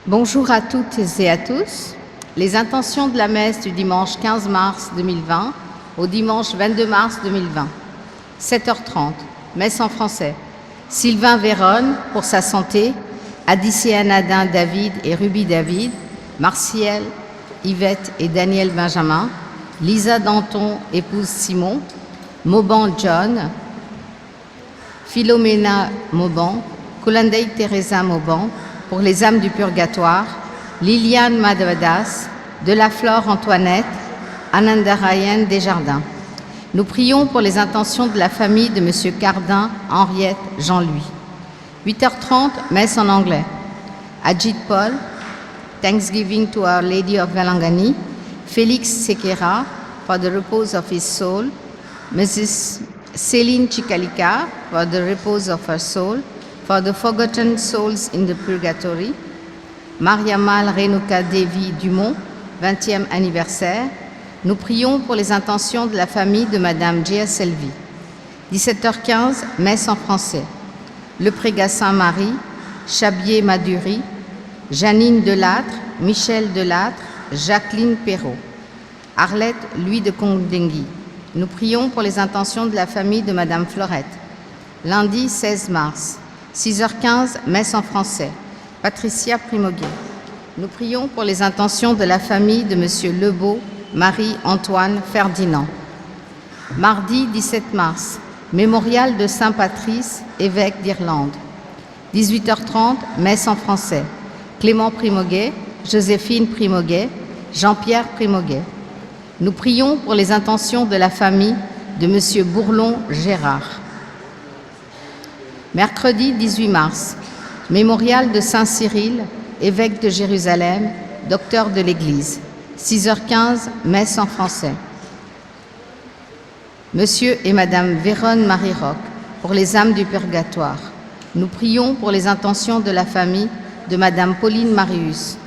Bonjour à toutes et à tous. Les intentions de la messe du dimanche 15 mars 2020 au dimanche 22 mars 2020. 7h30, messe en français. Sylvain Véronne pour sa santé, Adicéa Nadin David et Ruby David, Martial, Yvette et Daniel Benjamin, Lisa Danton, épouse Simon, Mauban John, Philomena Mauban, Colandei Teresa Mauban, pour les âmes du purgatoire, Liliane Madvadas, de la Flore Antoinette, Anandarayan Desjardins. Nous prions pour les intentions de la famille de M. Cardin, Henriette, Jean-Louis. 8h30, messe en anglais. Ajit Paul, Thanksgiving to Our Lady of Valangani, Félix Sequeira, for the repose of his soul, Mrs. Céline Chicalica, for the repose of her soul, for the forgotten souls in the purgatory, Mariamal Renuka Devi Dumont, 20e anniversaire. Nous prions pour les intentions de la famille de Madame Gia Selvi. 17h15, messe en français. Le Prégat Saint-Marie, Chabier Madury, Janine Delattre, Michel Delattre, Jacqueline Perrault. Arlette Louis de Condengui. Nous prions pour les intentions de la famille de Madame Florette. Lundi 16 mars, 6h15, messe en français. Patricia Primoguet. Nous prions pour les intentions de la famille de Monsieur Lebeau, Marie-Antoine Ferdinand. Mardi 17 mars, mémorial de Saint Patrice, évêque d'Irlande. 18h30, messe en français. Clément Primoguet, Joséphine Primoguet, Jean-Pierre Primoguet. Nous prions pour les intentions de la famille de Monsieur Bourlon Gérard. Mercredi 18 mars, mémorial de Saint Cyril, évêque de Jérusalem, docteur de l'Église. 6h15, messe en français. Monsieur et Madame Véronne Marie Roch, pour les âmes du purgatoire. Nous prions pour les intentions de la famille de Madame Pauline Marius.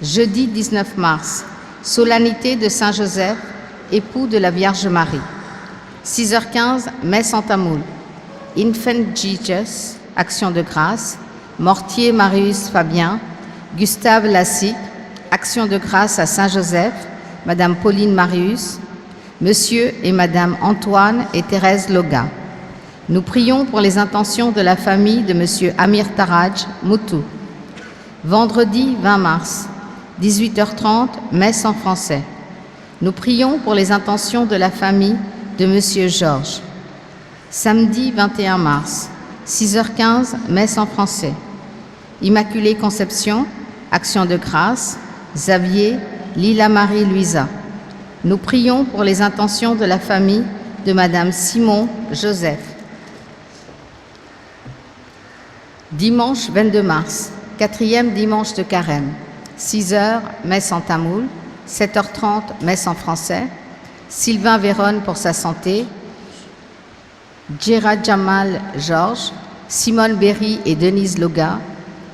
Jeudi 19 mars, solennité de Saint Joseph, époux de la Vierge Marie. 6h15, messe en tamoul. Infant Jesus, action de grâce. Mortier Marius Fabien, Gustave Lassique, action de grâce à Saint Joseph, Madame Pauline Marius, Monsieur et Madame Antoine et Thérèse Loga. Nous prions pour les intentions de la famille de Monsieur Amir Taraj Moutou. Vendredi 20 mars, 18h30, messe en français. Nous prions pour les intentions de la famille de Monsieur Georges. Samedi 21 mars, 6h15, messe en français. Immaculée Conception, action de grâce, Xavier, Lila Marie-Louisa. Nous prions pour les intentions de la famille de Madame Simon Joseph. Dimanche 22 mars, 4e dimanche de Carême. 6h, messe en tamoul. 7h30, messe en français. Sylvain Véronne pour sa santé. Djera Jamal Georges, Simone Berry et Denise Loga,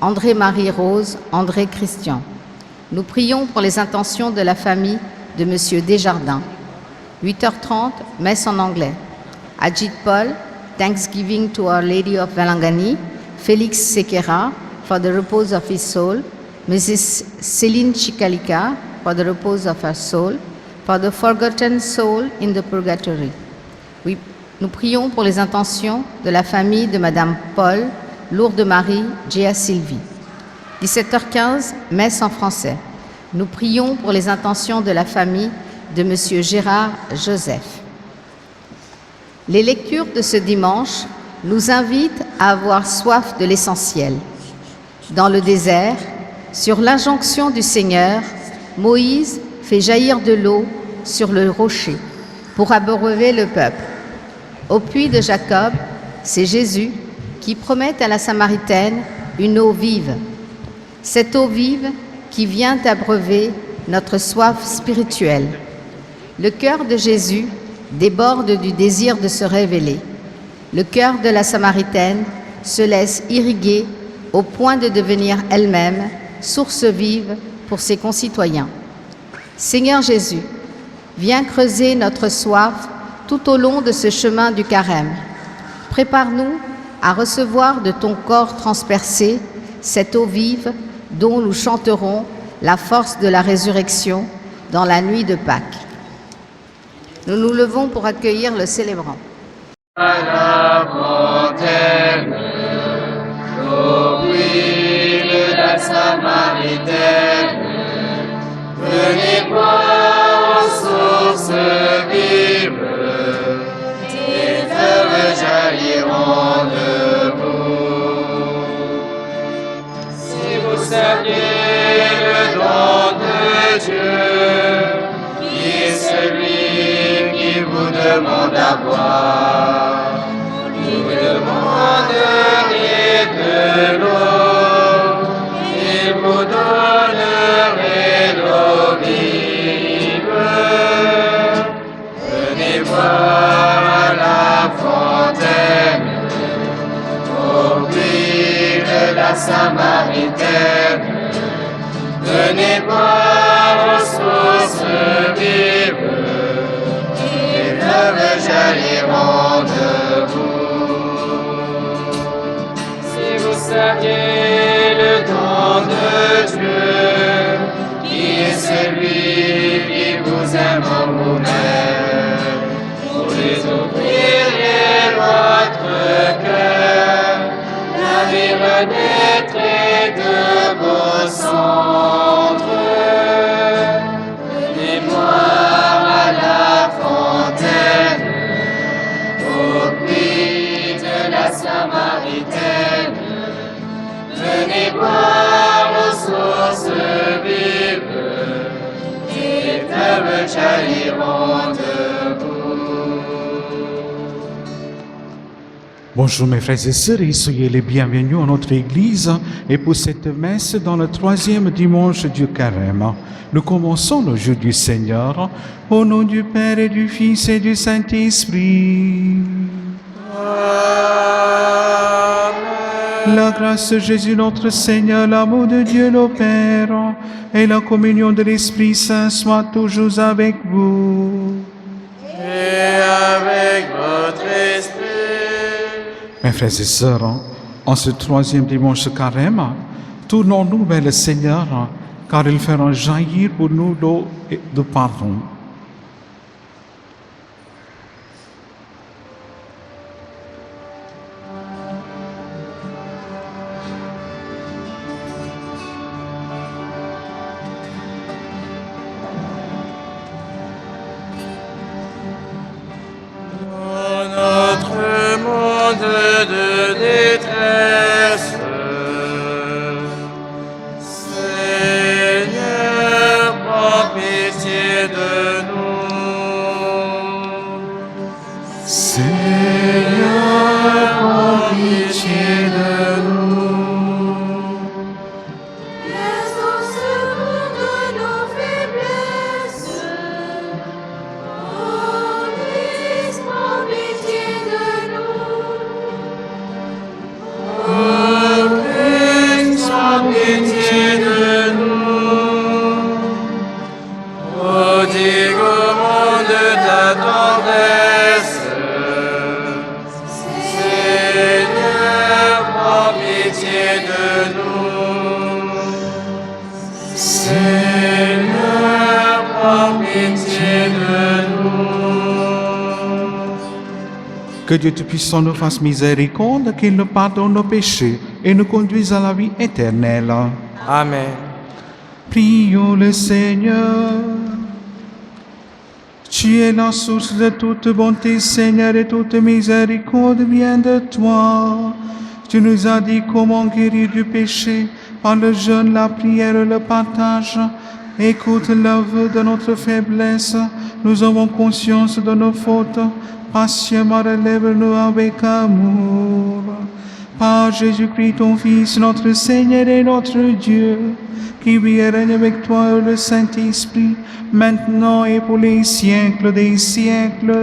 André-Marie Rose, André Christian. Nous prions pour les intentions de la famille de Monsieur Desjardins. 8h30, messe en anglais. Ajit Paul, Thanksgiving to Our Lady of Valangani, Félix Sequeira, for the repose of his soul, Mrs. Céline Chicalica, for the repose of her soul, for the forgotten soul in the purgatory. Nous prions pour les intentions de la famille de Madame Paul, Lourdes Marie, Gia Sylvie. 17h15, messe en français. Nous prions pour les intentions de la famille de Monsieur Gérard Joseph. Les lectures de ce dimanche nous invitent à avoir soif de l'essentiel. Dans le désert, sur l'injonction du Seigneur, Moïse fait jaillir de l'eau sur le rocher pour abreuver le peuple. Au puits de Jacob, c'est Jésus qui promet à la Samaritaine une eau vive. Cette eau vive qui vient abreuver notre soif spirituelle. Le cœur de Jésus déborde du désir de se révéler. Le cœur de la Samaritaine se laisse irriguer au point de devenir elle-même source vive pour ses concitoyens. Seigneur Jésus, viens creuser notre soif tout au long de ce chemin du carême. Prépare-nous à recevoir de ton corps transpercé cette eau vive dont nous chanterons la force de la résurrection dans la nuit de Pâques. Nous nous levons pour accueillir le célébrant. À la fontaine, l'eau brille de la Samaritaine, venez boire aux sources vives, des fleuves jailliront de vous. Si vous saviez le don de Dieu, qui est celui qui vous demande à boire, vous demanderiez de l'eau, il vous donnerait l'eau vive. Venez boire à la fontaine, au puits de la Samaritaine. Venez boire aux sources vives, les fleuves jailliront de vous. Si vous saviez le don de Dieu, qui est celui qui vous aime en vous-même, vous les ouvririez votre cœur, la vie renaîtrait de vos centres. Venez boire à la fontaine, au puits de la Samaritaine. Venez boire aux sources vives, les fleuves jailliront de vous. Bonjour mes frères et sœurs et soyez les bienvenus à notre église et pour cette messe dans le 3e dimanche du carême. Nous commençons le jour du Seigneur au nom du Père et du Fils et du Saint-Esprit. La grâce de Jésus notre Seigneur, l'amour de Dieu le Père et la communion de l'Esprit Saint soient toujours avec vous. Et avec votre esprit. Mes frères et sœurs, en ce 3e dimanche carême, tournons-nous vers le Seigneur, car il fera jaillir pour nous l'eau de pardon. De détresse, Seigneur, prends pitié de nous. Seigneur, prends pitié de nous. Viens au secours de nos faiblesses. Oh Christ, prends pitié de nous. Oh Christ, prends pitié de nous. Prodigons de ta tendresse. Seigneur, prends pitié de nous. Seigneur, prends pitié de nous. Que Dieu Tout-Puissant nous fasse miséricorde, qu'il nous pardonne nos péchés et nous conduise à la vie éternelle. Amen. Prions le Seigneur. Tu es la source de toute bonté, Seigneur, et toute miséricorde vient de toi. Tu nous as dit comment guérir du péché par le jeûne, la prière et le partage. Écoute l'œuvre de notre faiblesse. Nous avons conscience de nos fautes. Patiemment relève-nous avec amour. Par Jésus-Christ, ton Fils, notre Seigneur et notre Dieu, qui vit et règne avec toi le Saint-Esprit, maintenant et pour les siècles des siècles.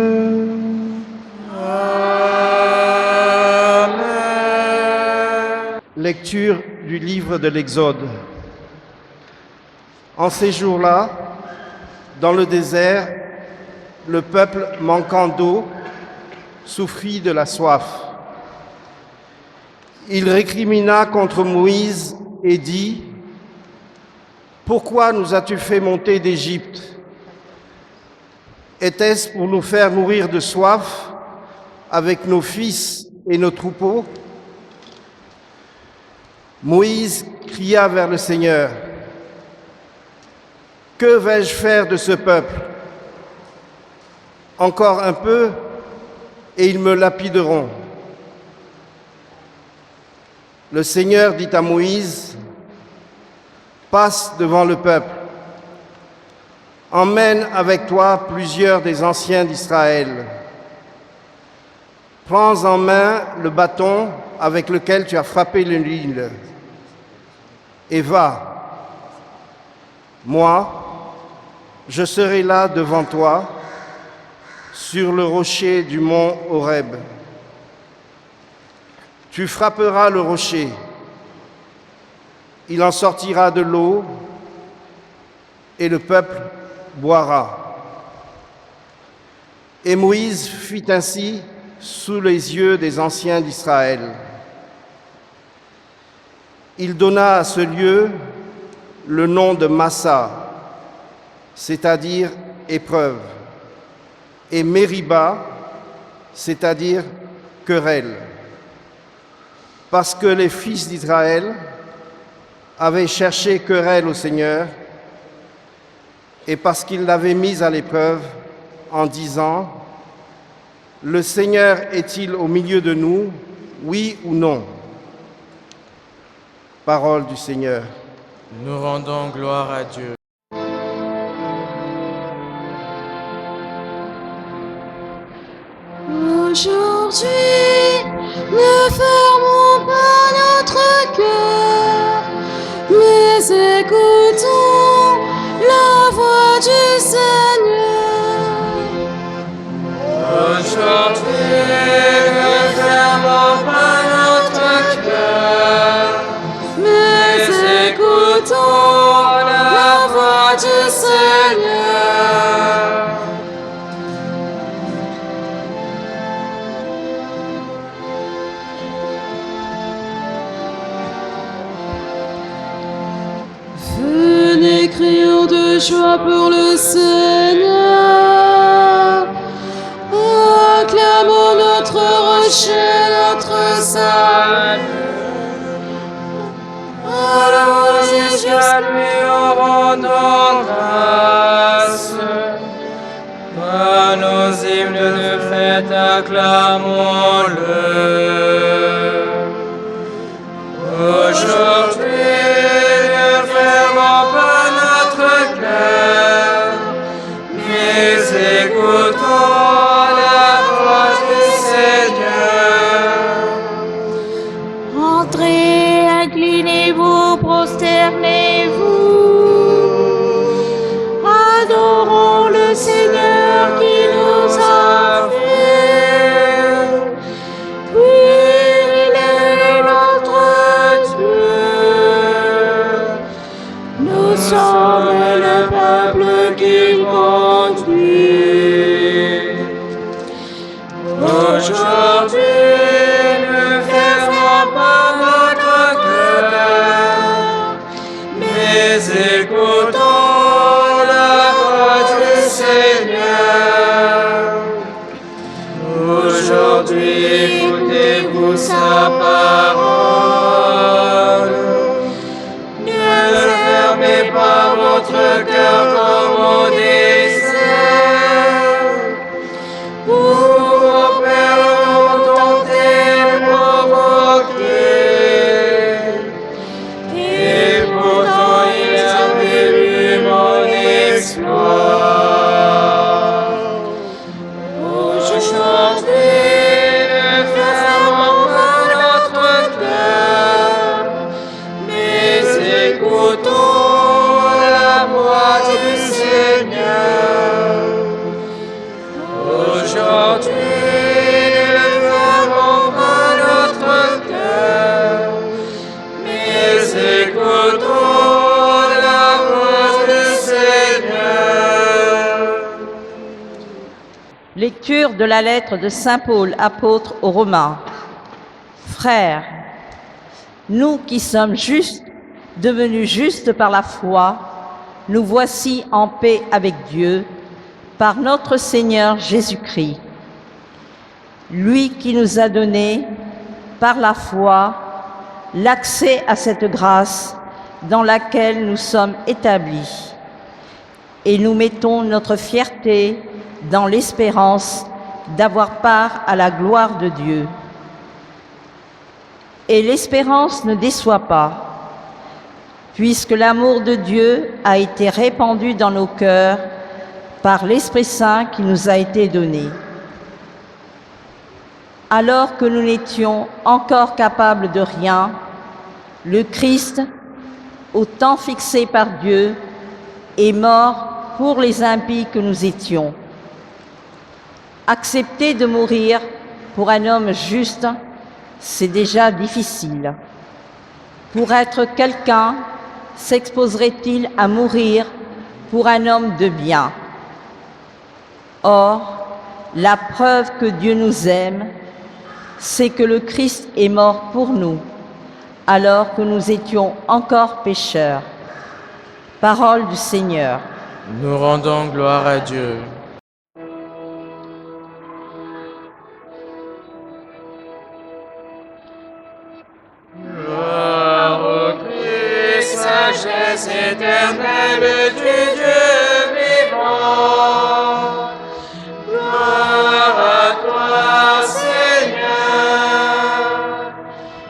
Amen. Lecture du livre de l'Exode. En ces jours-là, dans le désert, le peuple manquant d'eau souffrit de la soif. Il récrimina contre Moïse et dit : Pourquoi nous as-tu fait monter d'Égypte? Était-ce pour nous faire mourir de soif avec nos fils et nos troupeaux? Moïse cria vers le Seigneur. Que vais-je faire de ce peuple? Encore un peu et ils me lapideront. Le Seigneur dit à Moïse, passe devant le peuple, emmène avec toi plusieurs des anciens d'Israël. Prends en main le bâton avec lequel tu as frappé le Nil et va. Moi, je serai là devant toi, sur le rocher du mont Horeb. Tu frapperas le rocher, il en sortira de l'eau et le peuple boira. Et Moïse fit ainsi sous les yeux des anciens d'Israël. Il donna à ce lieu le nom de Massa, c'est-à-dire épreuve, et Mériba, c'est-à-dire querelle, parce que les fils d'Israël avaient cherché querelle au Seigneur et parce qu'ils l'avaient mis à l'épreuve en disant « Le Seigneur est-il au milieu de nous, oui ou non ?» Parole du Seigneur. Nous rendons gloire à Dieu. Aujourd'hui, ne fermons pas notre cœur, mais écoutons la voix du Seigneur. Aujourd'hui, ne fermons pas notre cœur, Mais écoutons la voix du Seigneur. Venez, crions de joie pour le Seigneur. Acclamons notre rocher, notre salut. Allons jusqu'à lui en rendant grâce. par nos hymnes de fête, acclamons-le. Aujourd'hui, ne fermons pas notre cœur, mais écoutons la voix du Seigneur. Entrez, inclinez-vous, prosternez-vous. Adorons le Seigneur qui nous a fait. Oui, il est notre Dieu. Nous sommes le peuple qu'il conduit. Aujourd'hui, ne fermons pas notre cœur, mais écoutons la voix du Seigneur. Aujourd'hui, écoutez-vous sa parole. Ne fermez pas votre cœur comme au désert, où vos pères ont tenté provoquer. Et pourtant il avait vu mon exploit. Aujourd'hui, ne fermons pas notre cœur, mais écoutons la voix du Seigneur. Aujourd'hui, ne fermons pas notre cœur, mais écoutons la voix du Seigneur. Lecture de la lettre de Saint Paul, apôtre aux Romains. Frères, nous qui sommes justes, devenus justes par la foi, nous voici en paix avec Dieu par notre Seigneur Jésus-Christ. Lui qui nous a donné, par la foi, l'accès à cette grâce dans laquelle nous sommes établis. Et nous mettons notre fierté dans l'espérance d'avoir part à la gloire de Dieu. Et l'espérance ne déçoit pas, puisque l'amour de Dieu a été répandu dans nos cœurs par l'Esprit Saint qui nous a été donné. Alors que nous n'étions encore capables de rien, le Christ, au temps fixé par Dieu, est mort pour les impies que nous étions. Accepter de mourir pour un homme juste, c'est déjà difficile. Pour être quelqu'un, s'exposerait-il à mourir pour un homme de bien? Or, la preuve que Dieu nous aime, c'est que le Christ est mort pour nous, alors que nous étions encore pécheurs. Parole du Seigneur. Nous rendons gloire à Dieu. Gloire au Christ, sagesse éternelle du Dieu vivant. Gloire à toi, Seigneur.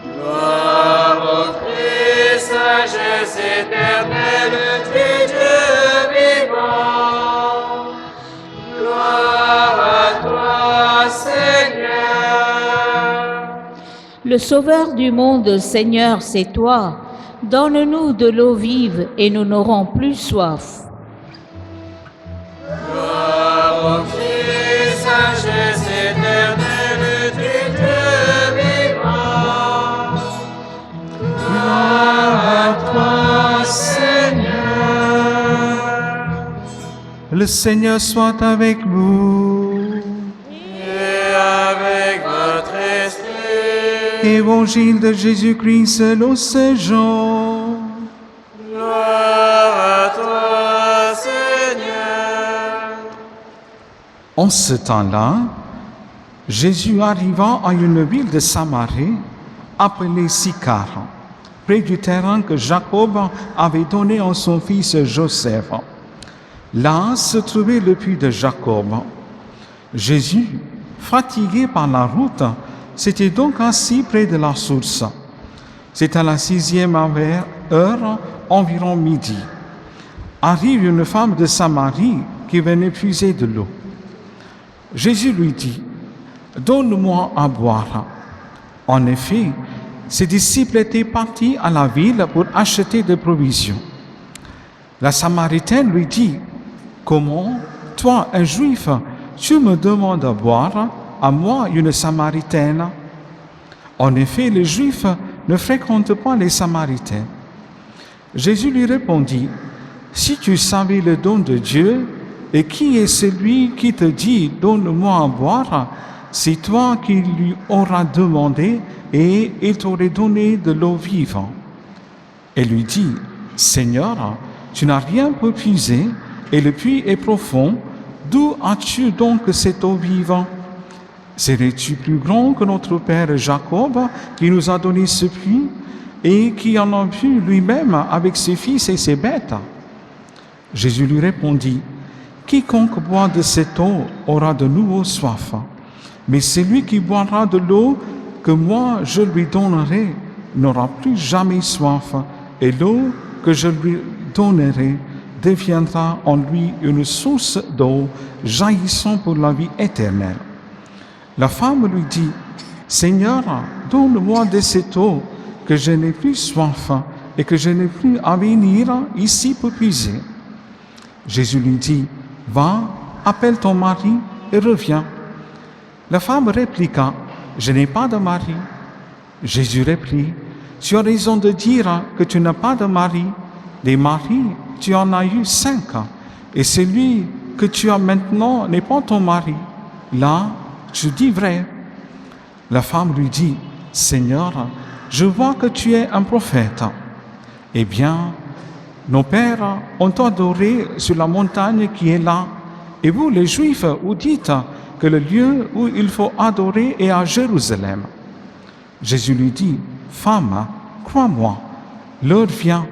Gloire au Christ, sagesse éternelle du Dieu vivant. Gloire à toi, Seigneur. Le Sauveur du monde, Seigneur, c'est toi. Donne-nous de l'eau vive et nous n'aurons plus soif. Gloire au Christ, sagesse éternelle du Dieu vivant. Gloire à toi, Seigneur. Le Seigneur soit avec vous. Et avec votre esprit. Évangile de Jésus-Christ selon Saint Jean. Gloire à toi, Seigneur. En ce temps-là, Jésus arriva à une ville de Samarie appelée Sychar, près du terrain que Jacob avait donné à son fils Joseph. Là se trouvait le puits de Jacob. Jésus, fatigué par la route, s'était donc assis près de la source. C'est à la 6e heure, environ midi. Arrive une femme de Samarie qui venait puiser de l'eau. Jésus lui dit, « Donne-moi à boire. » En effet, ses disciples étaient partis à la ville pour acheter des provisions. La Samaritaine lui dit, « Comment, toi, un Juif, tu me demandes à boire, à moi, une Samaritaine? » En effet, les Juifs ne fréquentent pas les Samaritains. Jésus lui répondit, « Si tu savais le don de Dieu, et qui est celui qui te dit « Donne-moi à boire », c'est toi qui lui auras demandé et il t'aurait donné de l'eau vive. » Elle lui dit, « Seigneur, tu n'as rien pour puiser, et le puits est profond. D'où as-tu donc cette eau vive? Serais-tu plus grand que notre père Jacob, qui nous a donné ce puits, et qui en a bu lui-même avec ses fils et ses bêtes? » Jésus lui répondit, « Quiconque boit de cette eau aura de nouveau soif. Mais celui qui boira de l'eau que moi je lui donnerai n'aura plus jamais soif, et l'eau que je lui donnerai deviendra en lui une source d'eau jaillissant pour la vie éternelle. » La femme lui dit, « Seigneur, donne-moi de cette eau, que je n'ai plus soif et que je n'ai plus à venir ici pour puiser. » Jésus lui dit, « Va, appelle ton mari et reviens. » La femme répliqua, « Je n'ai pas de mari. » Jésus reprit, « Tu as raison de dire que tu n'as pas de mari. Des maris, tu en as eu 5, et celui que tu as maintenant n'est pas ton mari. Là, tu dis vrai. » La femme lui dit, « Seigneur, je vois que tu es un prophète. » Eh bien, Nos pères ont adoré sur la montagne qui est là. Et vous, les Juifs, vous dites que le lieu où il faut adorer est à Jérusalem. Jésus lui dit, femme, crois-moi, l'heure vient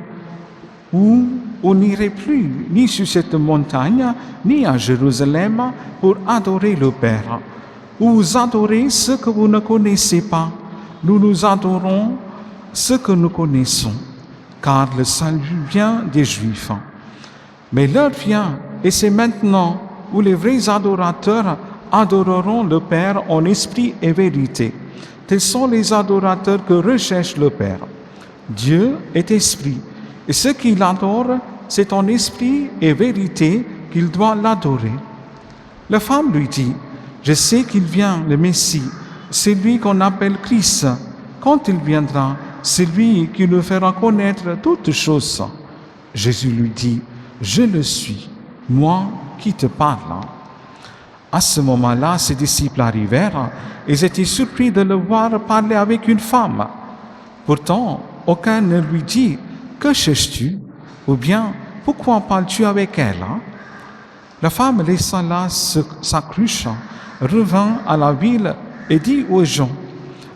où vous n'irez plus ni sur cette montagne, ni à Jérusalem pour adorer le Père. Vous adorez ce que vous ne connaissez pas. Nous adorons ce que nous connaissons, car le salut vient des Juifs. Mais l'heure vient, et c'est maintenant, où les vrais adorateurs adoreront le Père en esprit et vérité. Tels sont les adorateurs que recherche le Père. Dieu est esprit, et ceux qui l'adorent, c'est en esprit et vérité qu'il doit l'adorer. La femme lui dit, je sais qu'il vient, le Messie, celui qu'on appelle Christ. Quand il viendra, c'est lui qui nous fera connaître toutes choses. Jésus lui dit, je le suis, moi qui te parle. À ce moment-là, ses disciples arrivèrent. Ils étaient surpris de le voir parler avec une femme. Pourtant, aucun ne lui dit, que cherches-tu? Ou bien, pourquoi parles-tu avec elle? La femme laissa là sa cruche, revint à la ville et dit aux gens,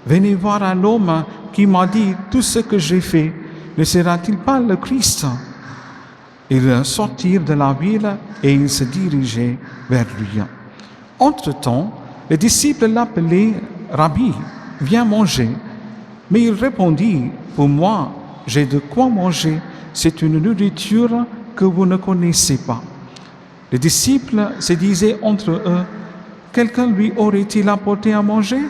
venez voir un homme qui m'a dit tout ce que j'ai fait. Ne sera-t-il pas le Christ? Ils sortirent de la ville et ils se dirigeaient vers lui. Entre-temps, les disciples l'appelaient « Rabbi, viens manger ». Mais il répondit « Pour moi, j'ai de quoi manger, c'est une nourriture que vous ne connaissez pas ». Les disciples se disaient entre eux « Quelqu'un lui aurait-il apporté à manger ?»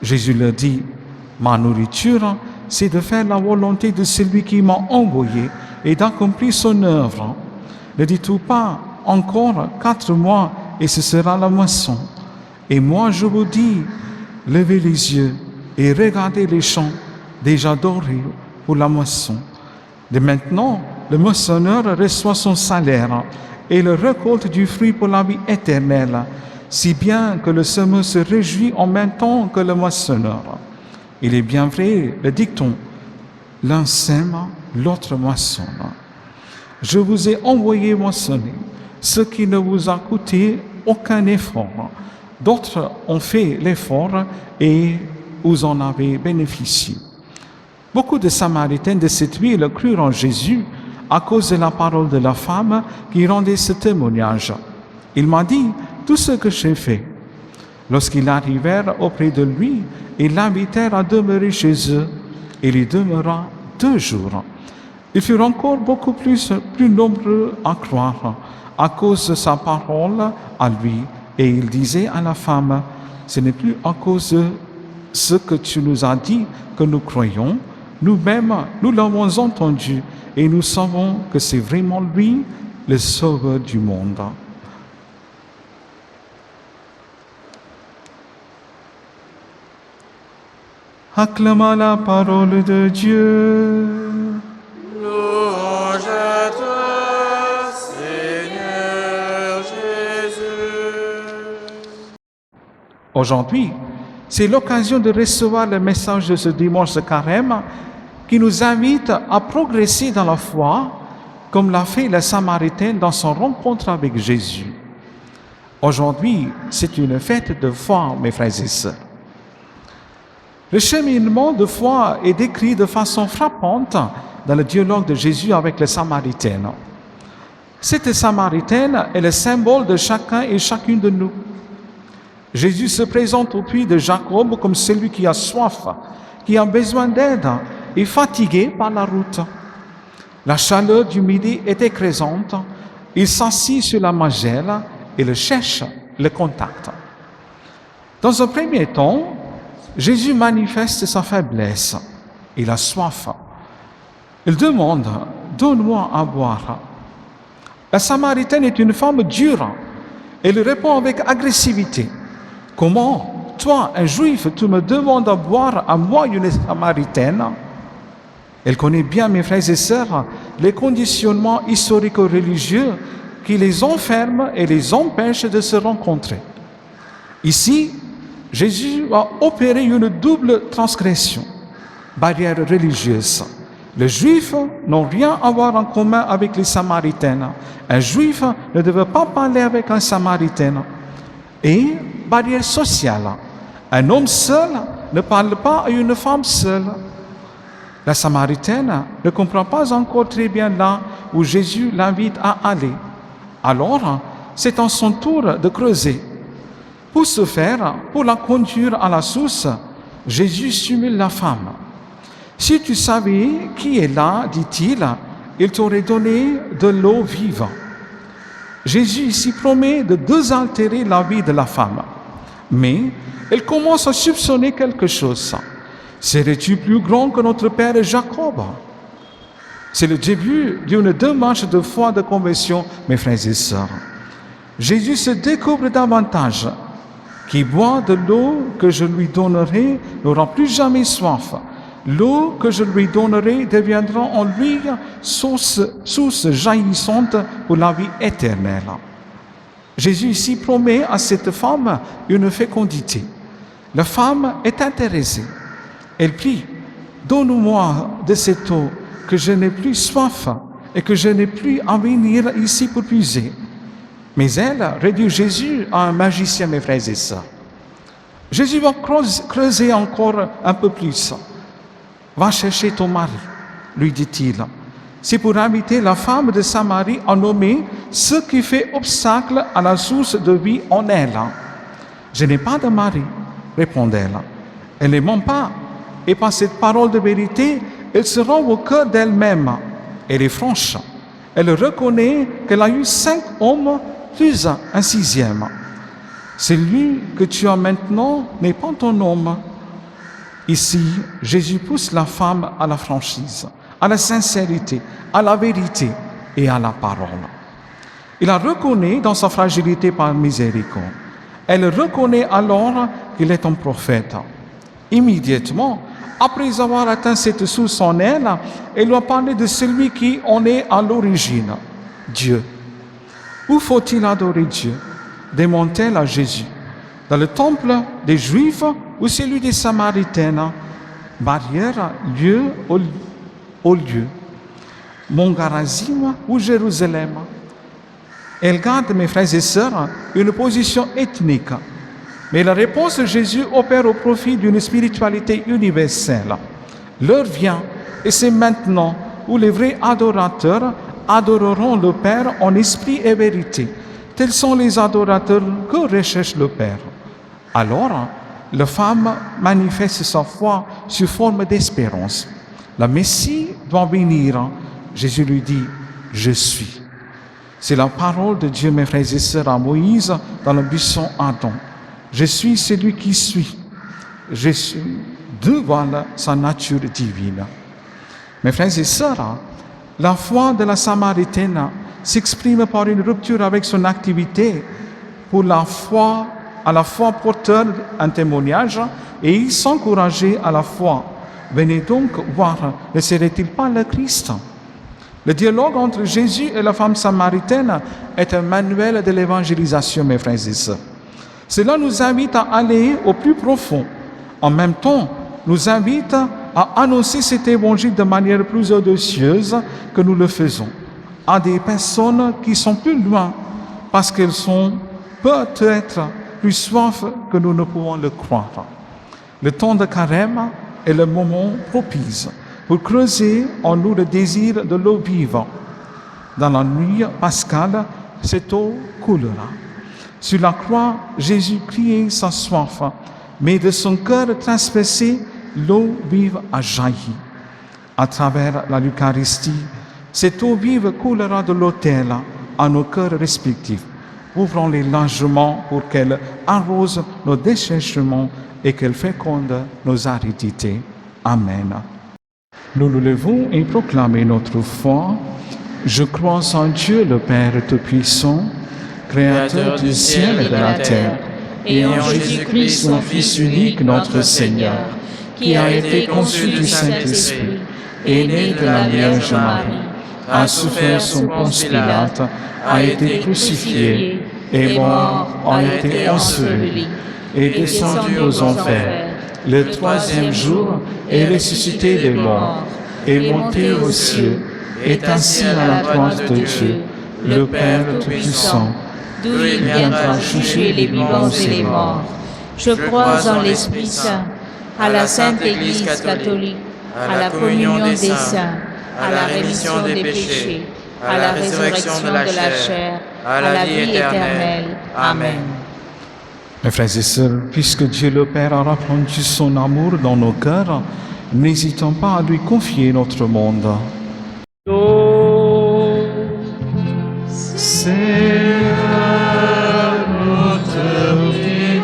Jésus leur dit « Ma nourriture, c'est de faire la volonté de celui qui m'a envoyé et d'accomplir son œuvre. Ne dites-vous pas encore 4 mois et ce sera la moisson. Et moi je vous dis, levez les yeux et regardez les champs déjà dorés pour la moisson. De maintenant, le moissonneur reçoit son salaire et le récolte du fruit pour la vie éternelle, si bien que le semeur se réjouit en même temps que le moissonneur. Il est bien vrai, le dicton, l'un sème, l'autre moissonne. Je vous ai envoyé moissonner, ce qui ne vous a coûté aucun effort. D'autres ont fait l'effort et vous en avez bénéficié. Beaucoup de Samaritains de cette ville crurent en Jésus à cause de la parole de la femme qui rendait ce témoignage. Il m'a dit tout ce que j'ai fait. Lorsqu'ils arrivèrent auprès de lui, ils l'invitèrent à demeurer chez eux. Il y demeura 2 jours. Ils furent encore beaucoup plus nombreux à croire à cause de sa parole à lui. Et il disait à la femme, « Ce n'est plus à cause de ce que tu nous as dit que nous croyons. Nous-mêmes, nous l'avons entendu et nous savons que c'est vraiment lui, le Sauveur du monde. » Acclama la parole de Dieu. Louange à toi, Seigneur Jésus. Aujourd'hui, c'est l'occasion de recevoir le message de ce dimanche de carême qui nous invite à progresser dans la foi, comme l'a fait le Samaritain dans son rencontre avec Jésus. Aujourd'hui, c'est une fête de foi, mes frères et sœurs. Le cheminement de foi est décrit de façon frappante dans le dialogue de Jésus avec le Samaritain. Cette Samaritaine est le symbole de chacun et chacune de nous. Jésus se présente au puits de Jacob comme celui qui a soif, qui a besoin d'aide et fatigué par la route. La chaleur du midi est écrasante. Il s'assit sur la magelle et le cherche, le contacte. Dans un premier temps, Jésus manifeste sa faiblesse. Il a soif. Il demande, « Donne-moi à boire ». La Samaritaine est une femme dure. Elle répond avec agressivité. « Comment, toi, un Juif, tu me demandes à boire à moi, une Samaritaine ?» Elle connaît bien, mes frères et sœurs, les conditionnements historico-religieux qui les enferment et les empêchent de se rencontrer. Ici, Jésus a opéré une double transgression, barrière religieuse. Les Juifs n'ont rien à voir en commun avec les Samaritains. Un Juif ne devait pas parler avec un Samaritain. Et barrière sociale. Un homme seul ne parle pas à une femme seule. La Samaritaine ne comprend pas encore très bien là où Jésus l'invite à aller. Alors, c'est à son tour de creuser. Pour ce faire, pour la conduire à la source, Jésus stimule la femme. Si tu savais qui est là, dit-il, il t'aurait donné de l'eau vive. Jésus ici promet de désaltérer la vie de la femme. Mais elle commence à soupçonner quelque chose. Serais-tu plus grand que notre père Jacob? C'est le début d'une démarche de foi de conversion, mes frères et sœurs. Jésus se découvre davantage. Qui boit de l'eau que je lui donnerai n'aura plus jamais soif. L'eau que je lui donnerai deviendra en lui source jaillissante pour la vie éternelle. Jésus ici promet à cette femme une fécondité. La femme est intéressée. Elle prie, donne-moi de cette eau que je n'ai plus soif et que je n'ai plus à venir ici pour puiser. Mais elle réduit Jésus à un magicien, mes frères et sœurs. Jésus va creuser encore un peu plus. Va chercher ton mari, lui dit-il. C'est pour inviter la femme de Samarie à nommer ce qui fait obstacle à la source de vie en elle. Je n'ai pas de mari, répond-elle. Elle ne ment pas. Et par cette parole de vérité, elle se rend au cœur d'elle-même. Elle est franche. Elle reconnaît qu'elle a eu 5 hommes plus un 6e. Celui que tu as maintenant n'est pas ton homme. Ici, Jésus pousse la femme à la franchise, à la sincérité, à la vérité et à la parole. Il la reconnaît dans sa fragilité par miséricorde. Elle reconnaît alors qu'il est un prophète. Immédiatement, après avoir atteint cette source en elle, elle doit parler de celui qui en est à l'origine, Dieu. Où faut-il adorer Dieu? Demande-t-elle à Jésus. Dans le temple des Juifs ou celui des Samaritains? Barrière, lieu au lieu. Mont Garazim ou Jérusalem? Elle garde, mes frères et sœurs, une position ethnique. Mais la réponse de Jésus opère au profit d'une spiritualité universelle. L'heure vient, et c'est maintenant, où les vrais adorateurs adoreront le Père en esprit et vérité. Tels sont les adorateurs que recherche le Père. Alors, la femme manifeste sa foi sous forme d'espérance. Le Messie doit venir. Jésus lui dit, « Je suis ». C'est la parole de Dieu, mes frères et sœurs, à Moïse dans le buisson ardent. Je suis celui qui suis. Je suis devant sa nature divine. Mes frères et sœurs, la foi de la Samaritaine s'exprime par une rupture avec son activité pour à la fois porteur un témoignage et s'encourager à la foi. Venez donc voir, ne serait-il pas le Christ? Le dialogue entre Jésus et la femme samaritaine est un manuel de l'évangélisation, mes frères et sœurs. Cela nous invite à aller au plus profond. En même temps, nous invite à annoncer cet évangile de manière plus audacieuse que nous le faisons, à des personnes qui sont plus loin, parce qu'elles sont peut-être plus soif que nous ne pouvons le croire. Le temps de carême est le moment propice pour creuser en nous le désir de l'eau vive. Dans la nuit pascale, cette eau coulera. Sur la croix, Jésus criait sa soif, mais de son cœur transpercé, l'eau vive a jailli. À travers l'Eucharistie, cette eau vive coulera de l'autel à nos cœurs respectifs. Ouvrons-les largement pour qu'elle arrose nos déchèchements et qu'elle féconde nos aridités. Amen. Nous nous levons et proclamons notre foi. Je crois en Dieu le Père Tout-Puissant, Créateur du ciel et de la terre, et en Jésus-Christ, son Fils unique, notre Seigneur, qui a été conçu du Saint-Esprit, est né de la Vierge Marie, a souffert sous Ponce Pilate, a été crucifié, est mort, a été enseveli, est descendu aux enfers. Le 3e jour est ressuscité des morts, est monté aux cieux, est assis à la droite de Dieu, le Père Tout-Puissant, d'où il viendra juger les vivants et les morts. Je crois en l'Esprit Saint, à la Sainte Église catholique, à la communion des saints, à la rémission des péchés, à la résurrection de la chair, à la vie éternelle. Amen. Mes frères et sœurs, puisque Dieu le Père a répandu son amour dans nos cœurs, n'hésitons pas à lui confier notre monde. Seigneur, nous te prions.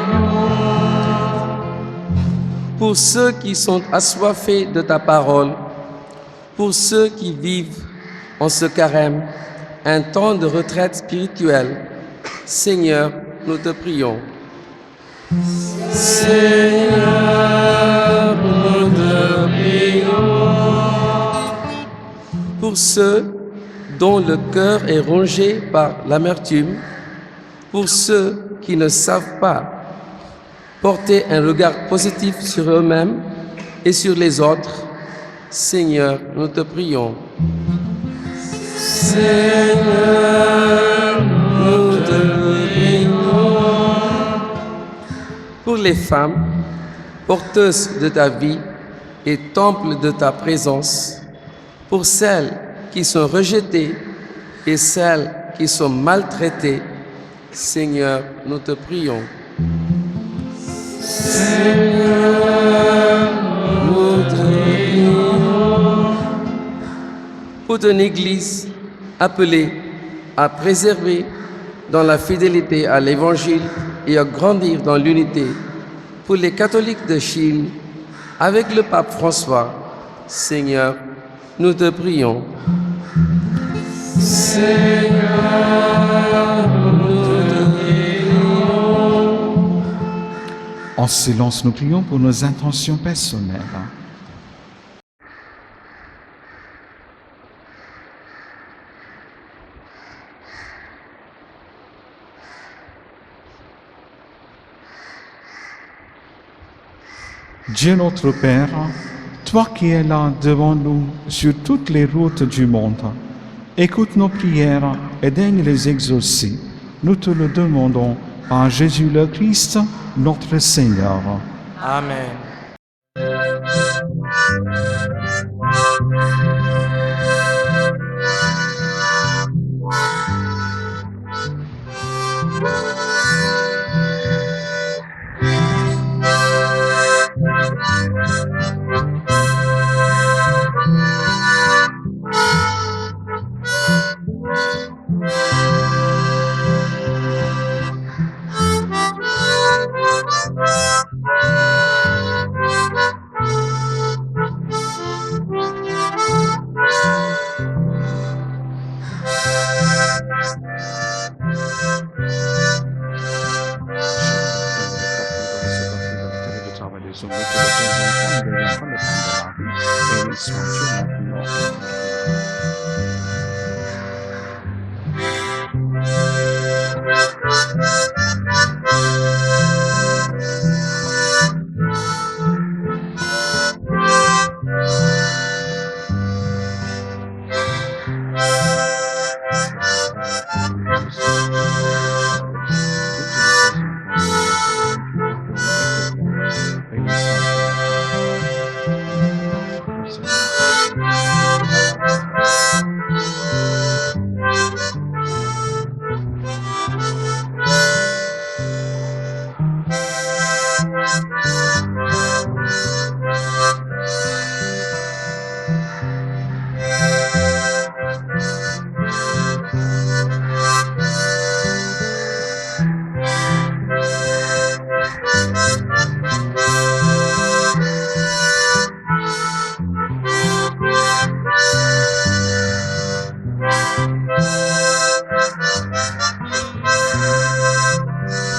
Pour ceux qui sont assoiffés de ta parole, pour ceux qui vivent en ce carême, un temps de retraite spirituelle, Seigneur, nous te prions. Seigneur, nous te prions. Pour ceux dont le cœur est rongé par l'amertume, pour ceux qui ne savent pas porter un regard positif sur eux-mêmes et sur les autres, Seigneur, nous te prions. Seigneur, nous te prions. Pour les femmes, porteuses de ta vie et temple de ta présence, pour celles qui sont rejetées et celles qui sont maltraitées, Seigneur, nous te prions. Seigneur, nous te prions. Pour ton Église appelée à préserver dans la fidélité à l'Évangile et à grandir dans l'unité, pour les catholiques de Chine, avec le pape François, Seigneur, nous te prions. Seigneur, nous te prions. En silence, nous prions pour nos intentions personnelles. Dieu notre Père, toi qui es là devant nous sur toutes les routes du monde, écoute nos prières et daigne les exaucer. Nous te le demandons par Jésus le Christ, notre Seigneur. Amen.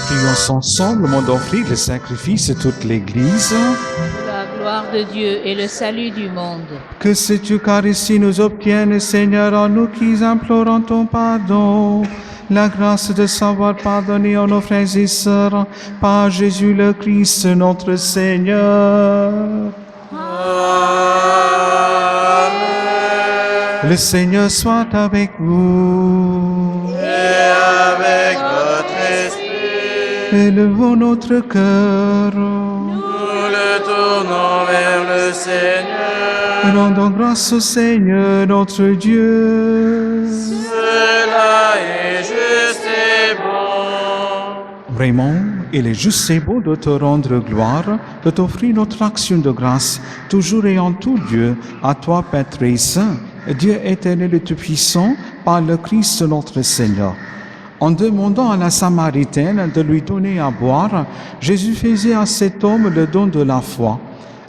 Prions ensemble, monde offrir le sacrifice de toute l'Église. Pour la gloire de Dieu et le salut du monde. Que cette Eucharistie nous obtienne, Seigneur, en nous qui implorons ton pardon, la grâce de savoir pardonner à nos frères et sœurs par Jésus le Christ, notre Seigneur. Amen. Le Seigneur soit avec vous. et avec votre esprit. Élevons notre cœur. Nous le tournons vers le Seigneur. Rendons grâce au Seigneur notre Dieu. Cela est juste et bon. Vraiment, il est juste et beau de te rendre gloire, de t'offrir notre action de grâce, toujours et en tout lieu, à toi, Père très saint, Dieu éternel et tout-puissant, par le Christ notre Seigneur. En demandant à la Samaritaine de lui donner à boire, Jésus faisait à cet homme le don de la foi.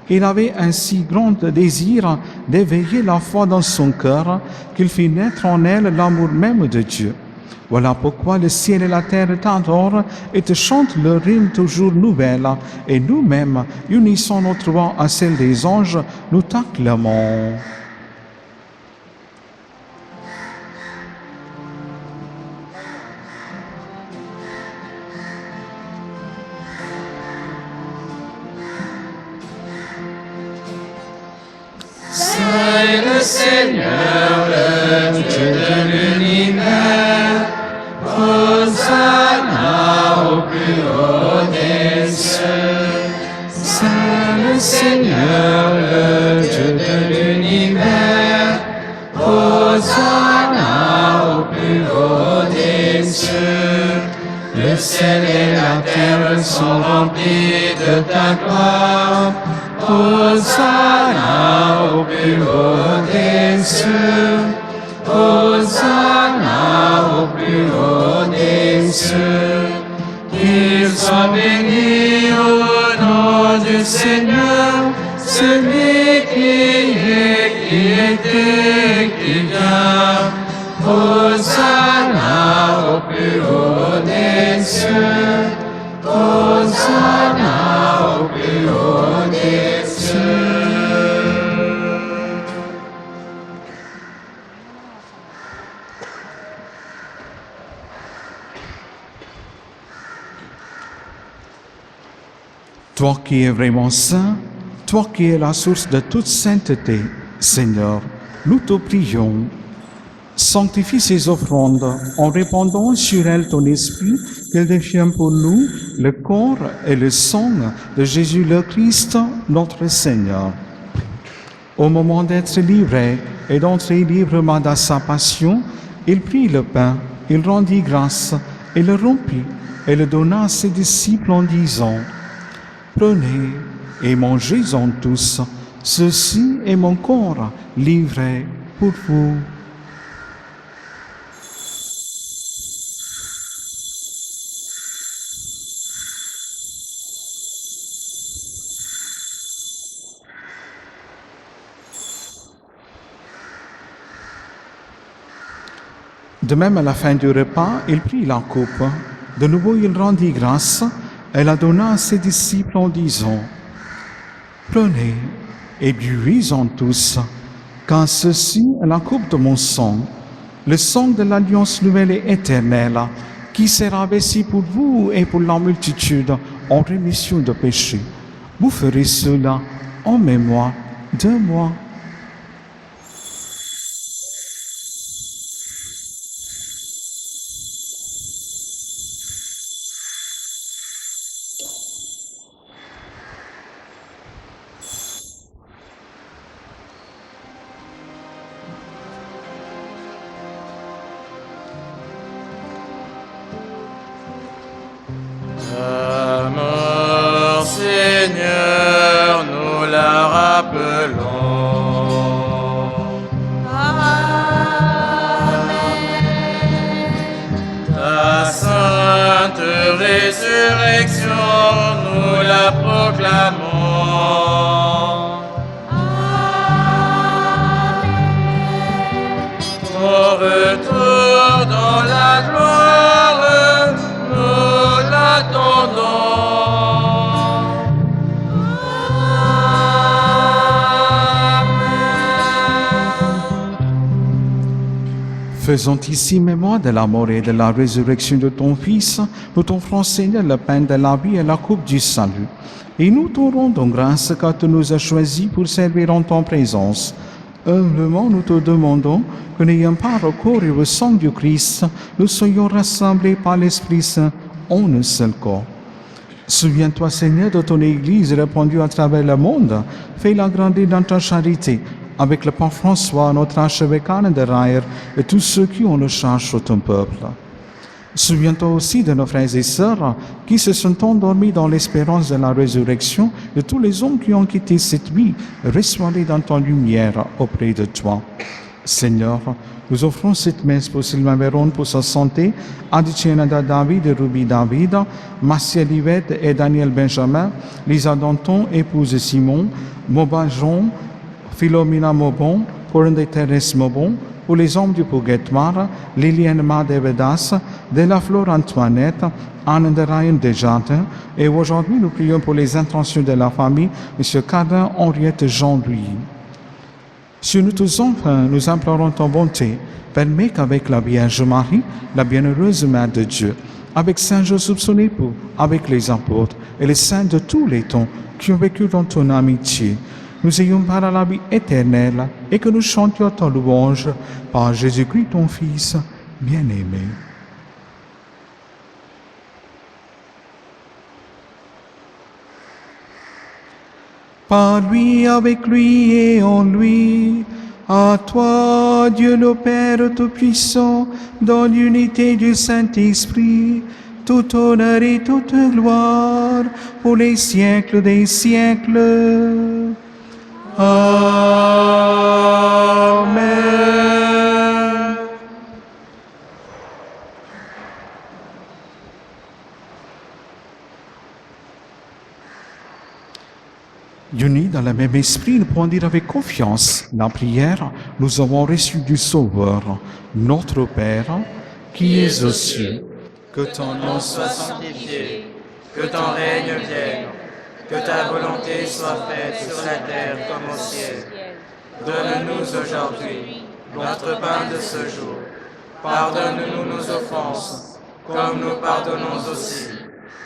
Il avait un si grand désir d'éveiller la foi dans son cœur qu'il fit naître en elle l'amour même de Dieu. Voilà pourquoi le ciel et la terre t'adorent et te chantent leur hymne toujours nouvelle. Et nous-mêmes, unissant notre voix à celle des anges, nous t'acclamons. Saint le Seigneur, le Dieu de l'univers, Hosanna au plus haut des cieux. Saint le Seigneur, le Dieu de l'univers, Hosanna au plus haut des cieux. Le ciel et la terre sont remplis de ta gloire. Hosanna au plus haut des cieux. Hosanna au plus haut des cieux. Qu'il soit béni au nom du Seigneur, celui qui est, qui était, qui vient. Hosanna au plus haut des cieux. Hosanna au plus haut des cieux. Toi qui es vraiment saint, toi qui es la source de toute sainteté, Seigneur, nous te prions. Sanctifie ces offrandes en répandant sur elles ton esprit, qu'elles deviennent pour nous le corps et le sang de Jésus le Christ, notre Seigneur. Au moment d'être livré et d'entrer librement dans sa passion, il prit le pain, il rendit grâce et le rompit et le donna à ses disciples en disant: Prenez et mangez-en tous, ceci est mon corps livré pour vous. De même, à la fin du repas, il prit la coupe. De nouveau, il rendit grâce et la donna à ses disciples en disant: Prenez et buvez-en tous, car ceci est la coupe de mon sang, le sang de l'alliance nouvelle et éternelle, qui sera versé pour vous et pour la multitude en rémission de péchés. Vous ferez cela en mémoire de moi. Ta mort, Seigneur, nous la rappelons. Ta sainte résurrection, nous la proclamons. Ton retour dans la gloire, nous l'attendons. Faisons ici mémoire de la mort et de la résurrection de ton Fils, nous t'offrons, Seigneur, le pain de la vie et la coupe du salut. Et nous te rendons grâce car tu nous as choisis pour servir en ton présence. Humblement, nous te demandons que, n'ayant pas recours au sang du Christ, nous soyons rassemblés par l'Esprit Saint en un seul corps. Souviens-toi, Seigneur, de ton Église répandue à travers le monde. Fais-la grandir dans ta charité, avec le pape François, notre archevêque Anne de Rayer, et tous ceux qui ont le charge sur ton peuple. Souviens-toi aussi de nos frères et sœurs qui se sont endormis dans l'espérance de la résurrection, de tous les hommes qui ont quitté cette vie, reçois-les dans ta lumière auprès de toi. Seigneur, nous offrons cette messe pour Sylvain Véron pour sa santé, Adiciana David et Ruby David, Marcia Livette et Daniel Benjamin, Lisa Danton, épouse Simon, Moba Jean, Philomena Mobon, Corinne Thérèse Mobon, pour les hommes du purgatoire, Liliane Madevedas, de la Flore Antoinette, Anne de Ryan Desjardins, et aujourd'hui nous prions pour les intentions de la famille, M. Cardin, Henriette, Jean-Louis. Sur nous tous enfin, nous implorons ton bonté, permets qu'avec la Vierge Marie, la bienheureuse Mère de Dieu, avec Saint Joseph son époux, avec les apôtres et les saints de tous les temps qui ont vécu dans ton amitié, nous ayons part à la vie éternelle et que nous chantions ta louange par Jésus-Christ, ton Fils bien-aimé. Par lui, avec lui et en lui, à toi, Dieu le Père Tout-Puissant, dans l'unité du Saint-Esprit, tout honneur et toute gloire pour les siècles des siècles. Amen. Unis dans le même esprit, nous pouvons dire avec confiance la prière, nous avons reçu du Sauveur, notre Père, qui es aux cieux. Que ton nom soit sanctifié, que ton règne vienne, que ta volonté soit faite sur la terre comme au ciel. Donne-nous aujourd'hui notre pain de ce jour. Pardonne-nous nos offenses, comme nous pardonnons aussi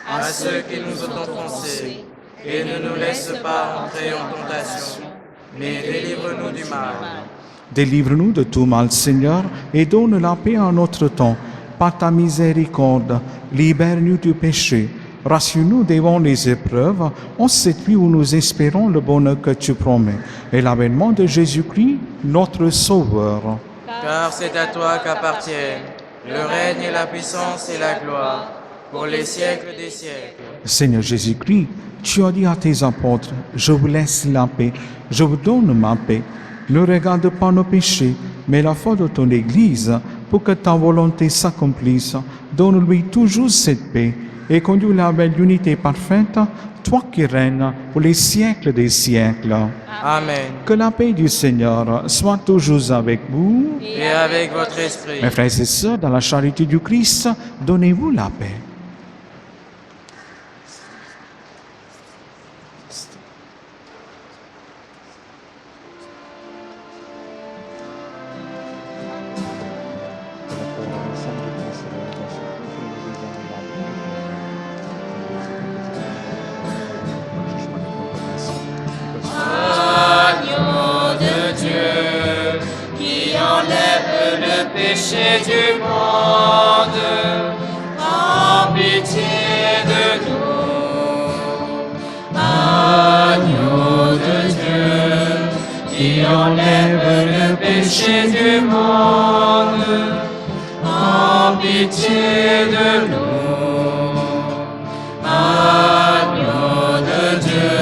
à ceux qui nous ont offensés. Et ne nous laisse pas entrer en tentation, mais délivre-nous du mal. Délivre-nous de tout mal, Seigneur, et donne la paix en notre temps. Par ta miséricorde, libère-nous du péché. Rassure-nous devant les épreuves, en cette vie où nous espérons le bonheur que tu promets, et l'avènement de Jésus-Christ, notre Sauveur. Car c'est à toi qu'appartiennent le règne et la puissance et la gloire, pour les siècles des siècles. Seigneur Jésus-Christ, tu as dit à tes apôtres, je vous laisse la paix, je vous donne ma paix. Ne regarde pas nos péchés, mais la foi de ton Église, pour que ta volonté s'accomplisse. Donne-lui toujours cette paix et conduis-la vers l'unité parfaite, toi qui règnes pour les siècles des siècles. Amen. Que la paix du Seigneur soit toujours avec vous. Et avec votre esprit. Mes frères et sœurs, dans la charité du Christ, donnez-vous la paix. Péché du monde, en pitié de nous. Agneau de Dieu, qui enlève le péché du monde, en pitié de nous. Agneau de Dieu,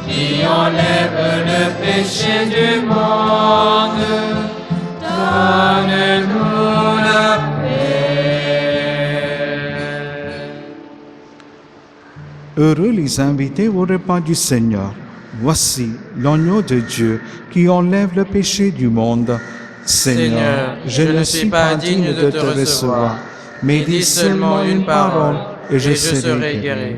qui enlève le péché du monde, donne-nous la paix. Heureux les invités au repas du Seigneur. Voici l'agneau de Dieu qui enlève le péché du monde. Seigneur, je ne suis pas digne de te recevoir, mais dis seulement une parole et je serai guéri.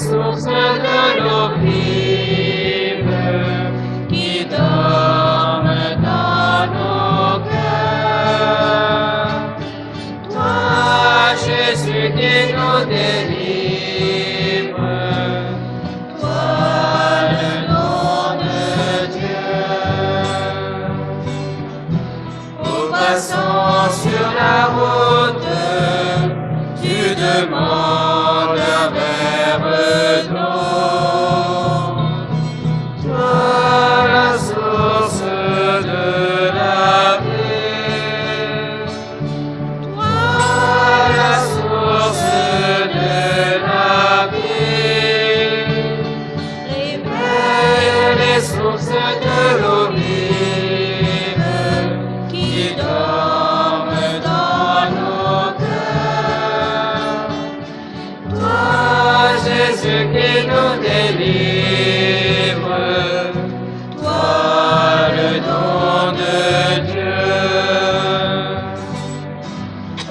sources de l'eau vive qui dorment dans nos cœurs. Toi, Jésus, qui nous délivre, toi, le nom de Dieu. Au passant sur la route, tu demandes un verre d'eau. Toi, la source de la vie. Toi, la source de la vie. Réveille les sources de l'eau vive qui dorment dans nos cœurs. Toi, Jésus, qui nous délivre, toi, le don de Dieu.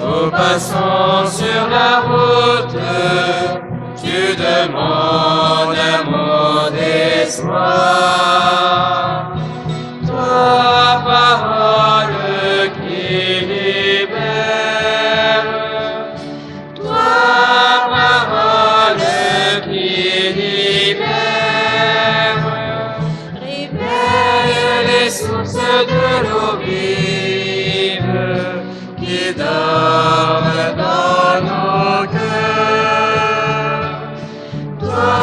Au passant sur la route, tu demandes un mot d'espoir. Toi, parole qui libère. Toi, parole qui libère. Réveille les sources de l'eau vive qui dorment dans nos cœurs. Toi,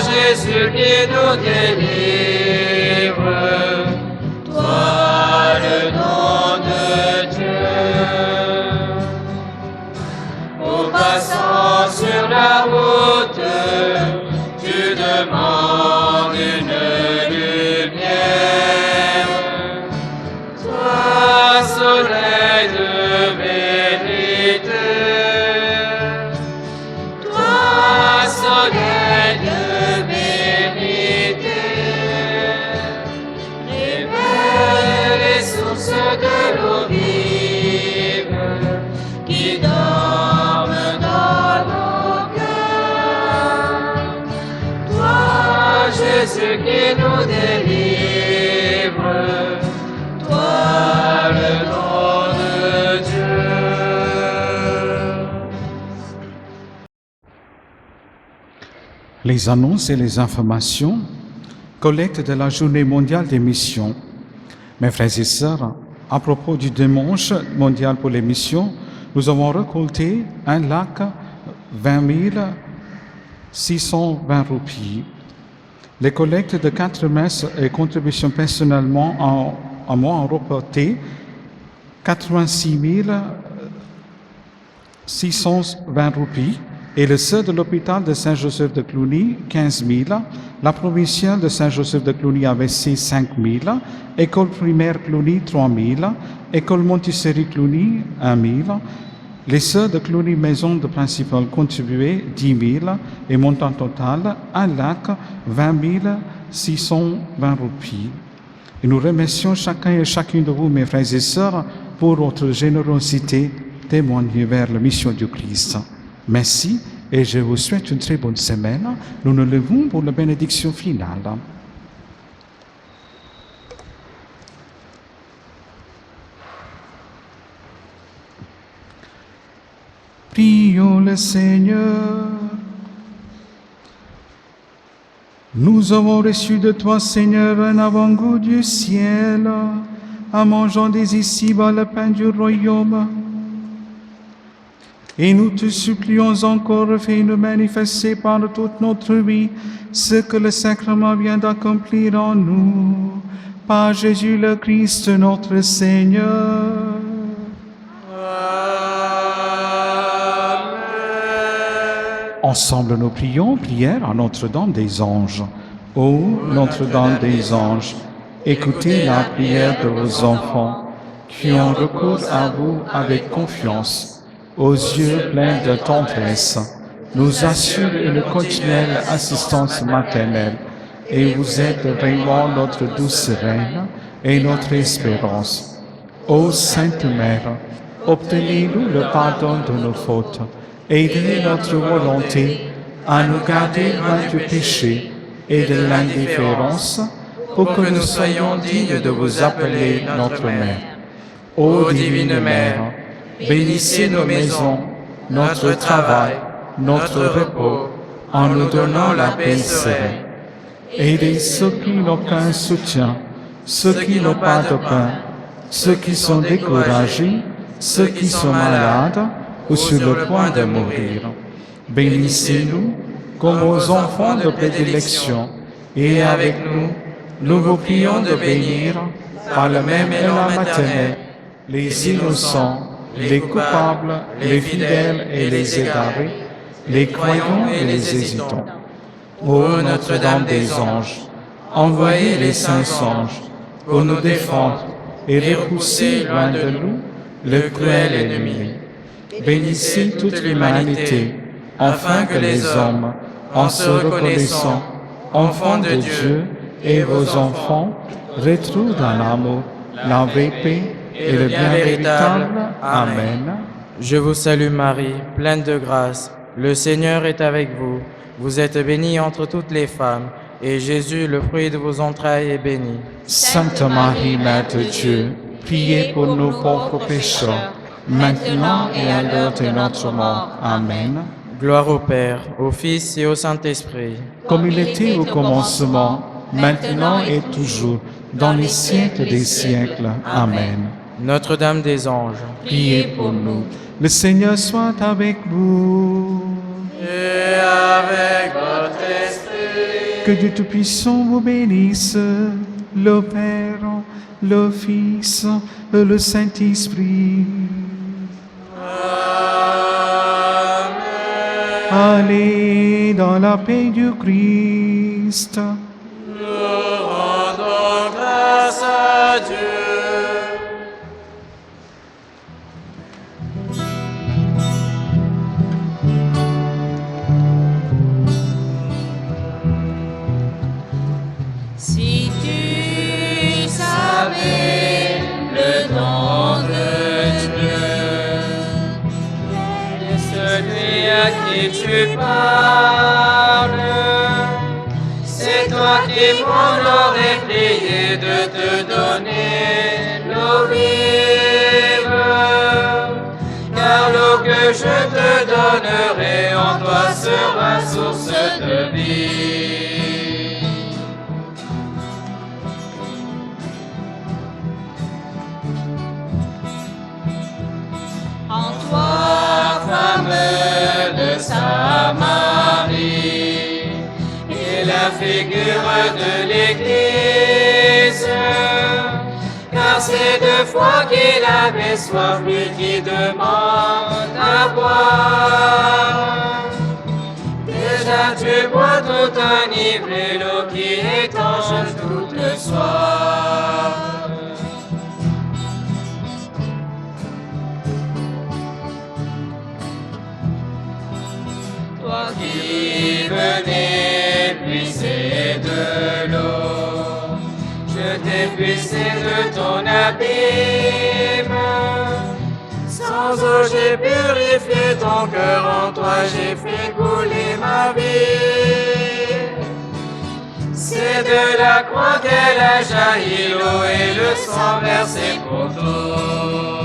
Jésus, qui nous délivre, toi, le nom de Dieu. Au passant sur la route, tu demandes une lumière. Toi, soleil de vérité. Toi, soleil de vérité. Réveille les sources de l'eau vive qui dorment dans nos cœurs. Toi, Jésus, qui nous délivre, toi, le nom de Dieu. Les annonces et les informations, collecte de la Journée mondiale des missions. Mes frères et sœurs, à propos du dimanche mondial pour les missions, nous avons récolté 1,20 620 roupies. Les collectes de 4 messes et contributions personnellement à moi ont reporté 86 620 roupies et le sœur de l'hôpital de Saint-Joseph de Cluny, 15 000, la provinciale de Saint-Joseph de Cluny a versé 5 000, école primaire Cluny, 3 000, école Montessori Cluny, 1 000, les sœurs de Cluny Maison de Principal contribué 10 000 et montant total 1,20 620 roupies. Et nous remercions chacun et chacune de vous, mes frères et sœurs, pour votre générosité témoignée vers la mission du Christ. Merci et je vous souhaite une très bonne semaine. Nous nous levons pour la bénédiction finale. Prions le Seigneur. Nous avons reçu de toi, Seigneur, un avant-goût du ciel, en mangeant dès ici-bas le pain du royaume. Et nous te supplions encore, fais-nous manifester par toute notre vie ce que le sacrement vient d'accomplir en nous, par Jésus le Christ, notre Seigneur. Ensemble nous prions, prière à Notre-Dame des Anges. Ô Notre-Dame des Anges, écoutez la prière de vos enfants qui ont recours à vous avec confiance. Aux yeux pleins de tendresse, nous assure une continuelle assistance maternelle et vous êtes vraiment notre douce Reine et notre espérance. Ô Sainte Mère, obtenez-nous le pardon de nos fautes, aidez notre volonté à nous garder loin du péché et de l'indifférence, pour que nous soyons dignes de vous appeler notre Mère. Ô divine Mère, bénissez nos maisons, notre travail, notre repos, en nous donnant la paix sereine. Aidez ceux qui n'ont aucun soutien, ceux qui n'ont pas de pain, ceux qui sont découragés, ceux qui sont malades ou sur le point de mourir. Bénissez-nous comme vos enfants de prédilection, et avec nous, nous vous prions de bénir, par le même élan maternel, les innocents, les coupables, les fidèles et les égarés, les croyants et les hésitants. Ô Notre-Dame des anges, envoyez les saints anges pour nous défendre et repousser loin de nous le cruel ennemi. Bénissez toute l'humanité, afin que les hommes, en se reconnaissant enfants de Dieu et vos enfants, retrouvent dans l'amour la vraie paix et le bien véritable. Amen. Je vous salue Marie, pleine de grâce. Le Seigneur est avec vous. Vous êtes bénie entre toutes les femmes, et Jésus, le fruit de vos entrailles, est béni. Sainte Marie, Mère de Dieu, priez pour nous pauvres pécheurs, maintenant et à l'heure de notre mort. Amen. Gloire au Père, au Fils et au Saint-Esprit. Comme il était au commencement, maintenant et toujours, dans les siècles des siècles. Amen. Notre-Dame des anges, Priez pour nous. Le Seigneur soit avec vous. et avec votre esprit, Que Dieu Tout-Puissant vous bénisse, le Père, le Fils et le Saint-Esprit. Allez dans la paix du Christ. nous rendons grâce à Dieu. Si tu savais le don de Dieu, Et celui à qui tu parles, c'est toi qui m'en aurais prié de te donner l'eau vive. Car l'eau que je te donnerai en toi sera source de vie. en toi, Femme de Samarie, et la figure de l'Église, car c'est 2 fois qu'il avait soif, lui qui demande à boire. Déjà tu bois tout enivré, l'eau qui étanche toute soif. Toi qui venais puiser de l'eau, je t'ai puisé de ton abîme. Sans eau j'ai purifié ton cœur, en toi j'ai fait couler ma vie. C'est de la croix qu'elle a jailli l'eau et le sang versé pour tous.